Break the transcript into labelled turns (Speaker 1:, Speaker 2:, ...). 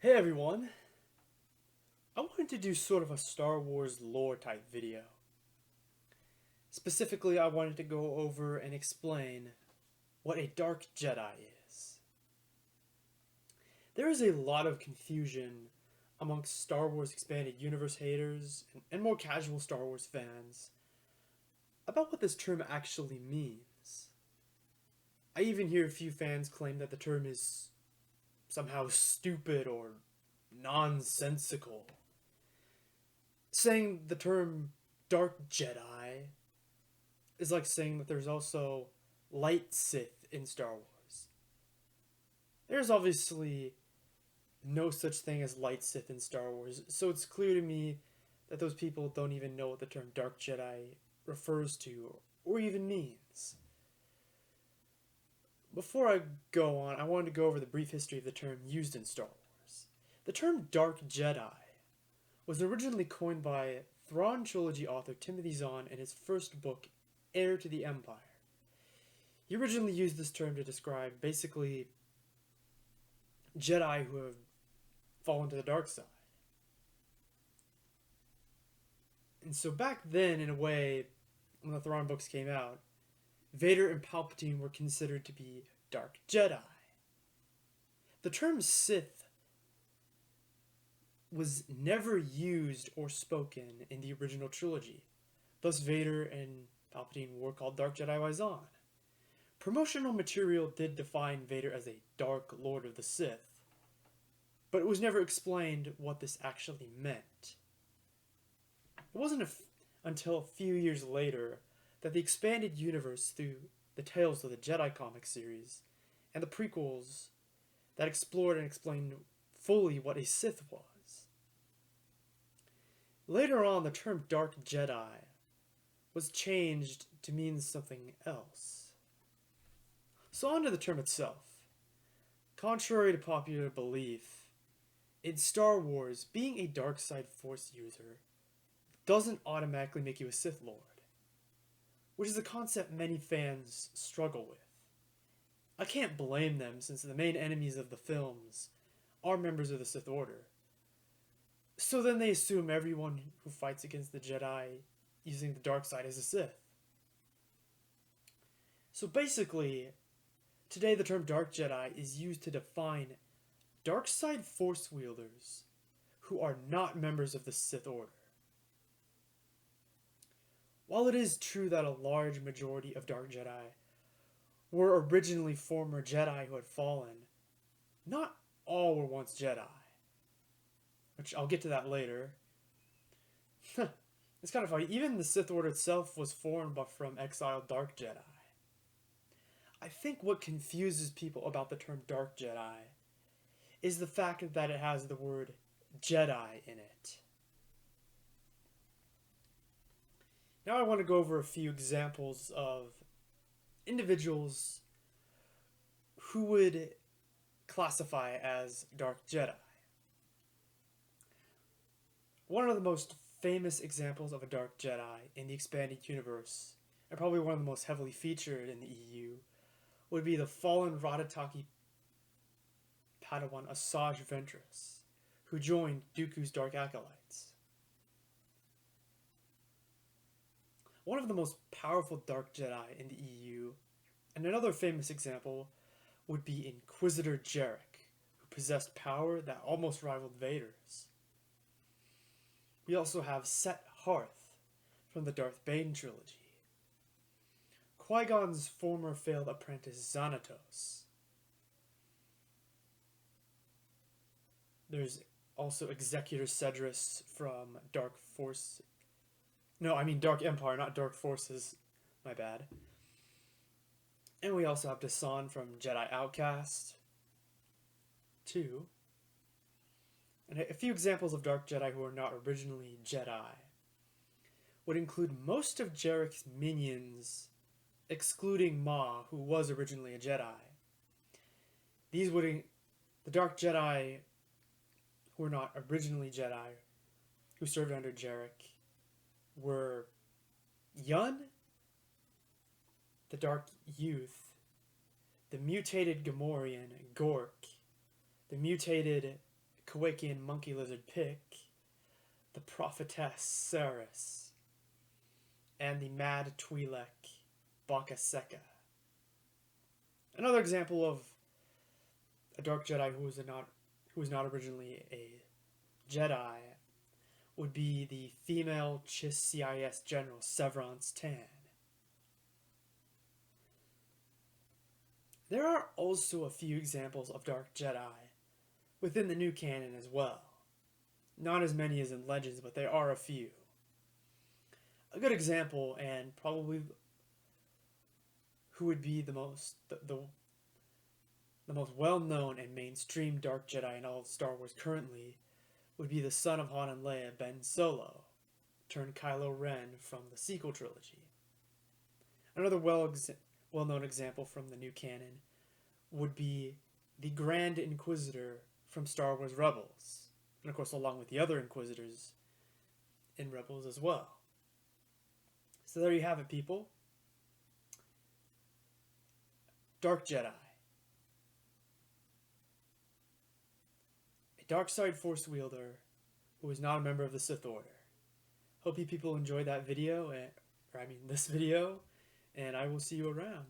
Speaker 1: Hey everyone! I wanted to do sort of a Star Wars lore type video. Specifically, I wanted to go over and explain what a Dark Jedi is. There is a lot of confusion amongst Star Wars Expanded Universe haters and more casual Star Wars fans about what this term actually means. I even hear a few fans claim that the term is somehow stupid or nonsensical, saying the term Dark Jedi is like saying that there's also light Sith in Star Wars. There's obviously no such thing as light Sith in Star Wars, so it's clear to me that those people don't even know what the term Dark Jedi refers to or even means. Before I go on, I wanted to go over the brief history of the term used in Star Wars. The term Dark Jedi was originally coined by Thrawn trilogy author Timothy Zahn in his first book, Heir to the Empire. He originally used this term to describe basically Jedi who have fallen to the dark side. And so back then, in a way, when the Thrawn books came out, Vader and Palpatine were considered to be Dark Jedi. The term Sith was never used or spoken in the original trilogy. Thus, Vader and Palpatine were called Dark Jedi by Zahn. Promotional material did define Vader as a Dark Lord of the Sith, but it was never explained what this actually meant. It wasn't until a few years later that the expanded universe through the Tales of the Jedi comic series and the prequels that explored and explained fully what a Sith was. Later on, the term Dark Jedi was changed to mean something else. So on to the term itself. Contrary to popular belief, in Star Wars, being a dark side force user doesn't automatically make you a Sith Lord, which is a concept many fans struggle with. I can't blame them since the main enemies of the films are members of the Sith Order. So then they assume everyone who fights against the Jedi using the dark side is a Sith. So basically, today the term Dark Jedi is used to define dark side force wielders who are not members of the Sith Order. While it is true that a large majority of Dark Jedi were originally former Jedi who had fallen, not all were once Jedi, which I'll get to that later. It's kind of funny, even the Sith Order itself was formed from exiled Dark Jedi. I think what confuses people about the term Dark Jedi is the fact that it has the word Jedi in it. Now I want to go over a few examples of individuals who would classify as Dark Jedi. One of the most famous examples of a Dark Jedi in the expanded universe, and probably one of the most heavily featured in the EU, would be the fallen Ratataki Padawan Asajj Ventress, who joined Dooku's Dark Acolytes. One of the most powerful Dark Jedi in the EU, and another famous example, would be Inquisitor Jarek, who possessed power that almost rivaled Vader's. We also have Set Harth from the Darth Bane trilogy, Qui-Gon's former failed apprentice Xanatos. There's also Executor Cedrus from Dark Empire, not Dark Forces. My bad. And we also have Dasan from Jedi Outcast 2. And a few examples of Dark Jedi who are not originally Jedi would include most of Jarek's minions, excluding Ma, who was originally a Jedi. The Dark Jedi who were not originally Jedi, who served under Jarek, were Yun, the Dark Youth, the mutated Gamorrean Gork, the mutated Kowakian monkey lizard Pick, the prophetess Saris, and the mad Twi'lek Bakaseka. Another example of a Dark Jedi who was not originally a Jedi would be the female Chiss CIS General Severance Tan. There are also a few examples of Dark Jedi within the new canon as well. Not as many as in Legends, but there are a few. A good example, and probably who would be the most well-known and mainstream Dark Jedi in all of Star Wars currently, would be the son of Han and Leia, Ben Solo, turned Kylo Ren from the sequel trilogy. Another well-known example from the new canon would be the Grand Inquisitor from Star Wars Rebels, and of course along with the other Inquisitors in Rebels as well. So there you have it, people. Dark Jedi. A dark side force wielder who is not a member of the Sith Order. Hope you people enjoyed that video, this video, and I will see you around.